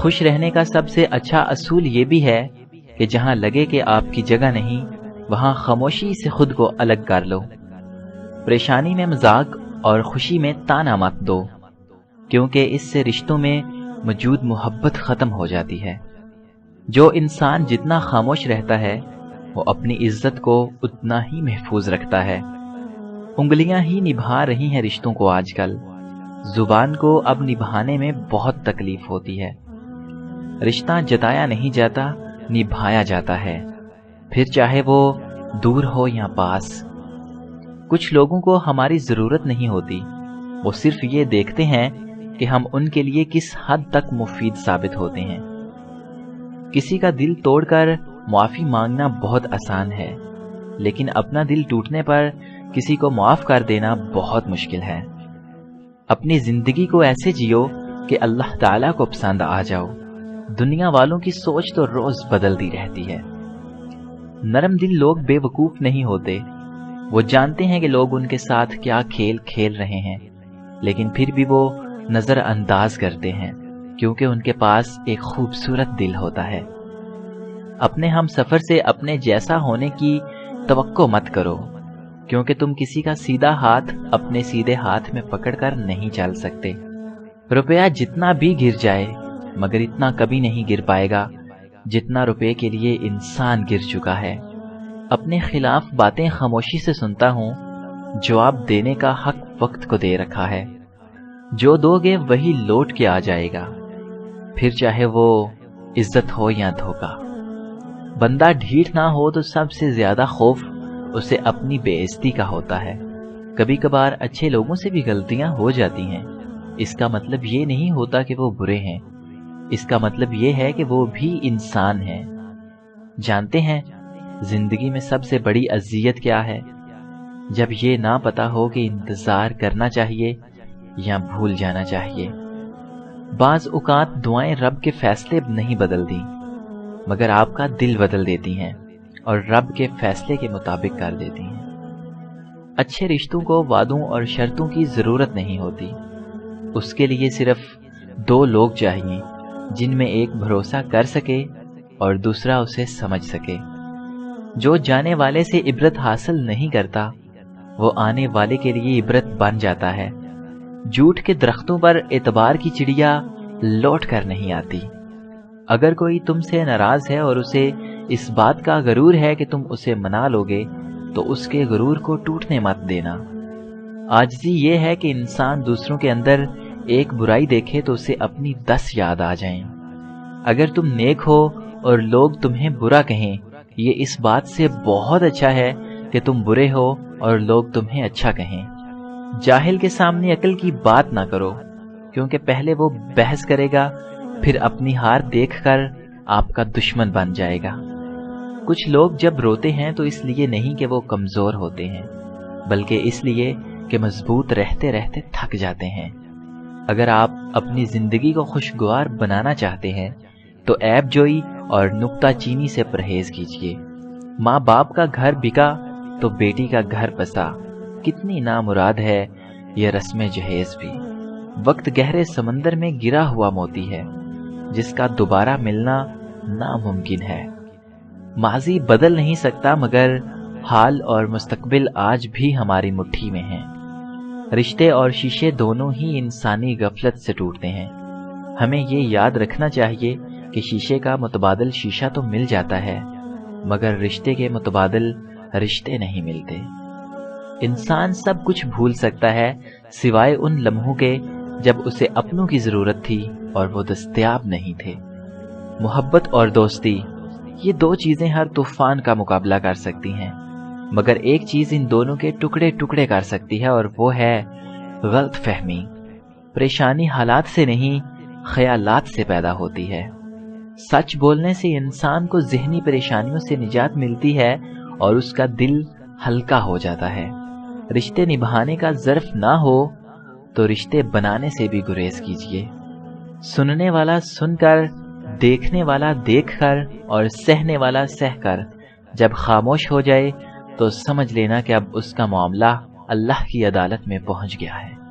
خوش رہنے کا سب سے اچھا اصول یہ بھی ہے کہ جہاں لگے کہ آپ کی جگہ نہیں، وہاں خاموشی سے خود کو الگ کر لو۔ پریشانی میں مذاق اور خوشی میں طعنہ مت دو، کیونکہ اس سے رشتوں میں موجود محبت ختم ہو جاتی ہے۔ جو انسان جتنا خاموش رہتا ہے وہ اپنی عزت کو اتنا ہی محفوظ رکھتا ہے۔ انگلیاں ہی نبھا رہی ہیں رشتوں کو آج کل، زبان کو اب نبھانے میں بہت تکلیف ہوتی ہے۔ رشتہ جتایا نہیں جاتا، نبھایا جاتا ہے، پھر چاہے وہ دور ہو یا پاس۔ کچھ لوگوں کو ہماری ضرورت نہیں ہوتی، وہ صرف یہ دیکھتے ہیں کہ ہم ان کے لیے کس حد تک مفید ثابت ہوتے ہیں۔ کسی کا دل توڑ کر معافی مانگنا بہت آسان ہے، لیکن اپنا دل ٹوٹنے پر کسی کو معاف کر دینا بہت مشکل ہے۔ اپنی زندگی کو ایسے جیو کہ اللہ تعالیٰ کو پسند آ جاؤ۔ دنیا والوں کی سوچ تو روز بدلتی رہتی ہے۔ نرم دل لوگ بے وقوف نہیں ہوتے، وہ جانتے ہیں کہ لوگ ان کے ساتھ کیا کھیل کھیل رہے ہیں، لیکن پھر بھی وہ نظر انداز کرتے ہیں، کیونکہ ان کے پاس ایک خوبصورت دل ہوتا ہے۔ اپنے ہم سفر سے اپنے جیسا ہونے کی توقع مت کرو، کیونکہ تم کسی کا سیدھا ہاتھ اپنے سیدھے ہاتھ میں پکڑ کر نہیں چل سکتے۔ روپیہ جتنا بھی گر جائے مگر اتنا کبھی نہیں گر پائے گا جتنا روپے کے لیے انسان گر چکا ہے۔ اپنے خلاف باتیں خاموشی سے سنتا ہوں، جواب دینے کا حق وقت کو دے رکھا ہے۔ جو دو گے وہی لوٹ کے آ جائے گا، پھر چاہے وہ عزت ہو یا دھوکہ۔ بندہ ڈھیٹ نہ ہو تو سب سے زیادہ خوف اسے اپنی بے عزتی کا ہوتا ہے۔ کبھی کبھار اچھے لوگوں سے بھی غلطیاں ہو جاتی ہیں، اس کا مطلب یہ نہیں ہوتا کہ وہ برے ہیں، اس کا مطلب یہ ہے کہ وہ بھی انسان ہیں۔ جانتے ہیں زندگی میں سب سے بڑی اذیت کیا ہے؟ جب یہ نہ پتا ہو کہ انتظار کرنا چاہیے یا بھول جانا چاہیے۔ بعض اوقات دعائیں رب کے فیصلے نہیں بدلتی، مگر آپ کا دل بدل دیتی ہیں اور رب کے فیصلے کے مطابق کر دیتی ہیں۔ اچھے رشتوں کو وعدوں اور شرطوں کی ضرورت نہیں ہوتی، اس کے لیے صرف دو لوگ چاہیے جن میں ایک بھروسہ کر سکے اور دوسرا اسے سمجھ سکے۔ جو جانے والے سے عبرت حاصل نہیں کرتا وہ آنے والے کے لیے عبرت بن جاتا ہے۔ جھوٹ کے درختوں پر اعتبار کی چڑیا لوٹ کر نہیں آتی۔ اگر کوئی تم سے ناراض ہے اور اسے اس بات کا غرور ہے کہ تم اسے منا لوگے تو اس کے غرور کو ٹوٹنے مت دینا۔ عاجزی یہ ہے کہ انسان دوسروں کے اندر ایک برائی دیکھے تو اسے اپنی 10 یاد آ جائیں۔ اگر تم نیک ہو اور لوگ تمہیں برا کہیں، یہ اس بات سے بہت اچھا ہے کہ تم برے ہو اور لوگ تمہیں اچھا کہیں۔ جاہل کے سامنے عقل کی بات نہ کرو، کیونکہ پہلے وہ بحث کرے گا، پھر اپنی ہار دیکھ کر آپ کا دشمن بن جائے گا۔ کچھ لوگ جب روتے ہیں تو اس لیے نہیں کہ وہ کمزور ہوتے ہیں، بلکہ اس لیے کہ مضبوط رہتے رہتے تھک جاتے ہیں۔ اگر آپ اپنی زندگی کو خوشگوار بنانا چاہتے ہیں تو عیب جوئی اور نکتہ چینی سے پرہیز کیجیے۔ ماں باپ کا گھر بکا تو بیٹی کا گھر بسا، کتنی نامراد ہے یہ رسم جہیز بھی۔ وقت گہرے سمندر میں گرا ہوا موتی ہے جس کا دوبارہ ملنا ناممکن ہے۔ ماضی بدل نہیں سکتا مگر حال اور مستقبل آج بھی ہماری مٹھی میں ہیں۔ رشتے اور شیشے دونوں ہی انسانی غفلت سے ٹوٹتے ہیں۔ ہمیں یہ یاد رکھنا چاہیے کہ شیشے کا متبادل شیشہ تو مل جاتا ہے، مگر رشتے کے متبادل رشتے نہیں ملتے۔ انسان سب کچھ بھول سکتا ہے سوائے ان لمحوں کے جب اسے اپنوں کی ضرورت تھی اور وہ دستیاب نہیں تھے۔ محبت اور دوستی، یہ دو چیزیں ہر طوفان کا مقابلہ کر سکتی ہیں، مگر ایک چیز ان دونوں کے ٹکڑے ٹکڑے کر سکتی ہے اور وہ ہے غلط فہمی۔ پریشانی حالات سے نہیں، خیالات سے پیدا ہوتی ہے۔ سچ بولنے سے انسان کو ذہنی پریشانیوں سے نجات ملتی ہے اور اس کا دل ہلکا ہو جاتا ہے۔ رشتے نبھانے کا ظرف نہ ہو تو رشتے بنانے سے بھی گریز کیجیے۔ سننے والا سن کر، دیکھنے والا دیکھ کر اور سہنے والا سہ کر جب خاموش ہو جائے تو سمجھ لینا کہ اب اس کا معاملہ اللہ کی عدالت میں پہنچ گیا ہے۔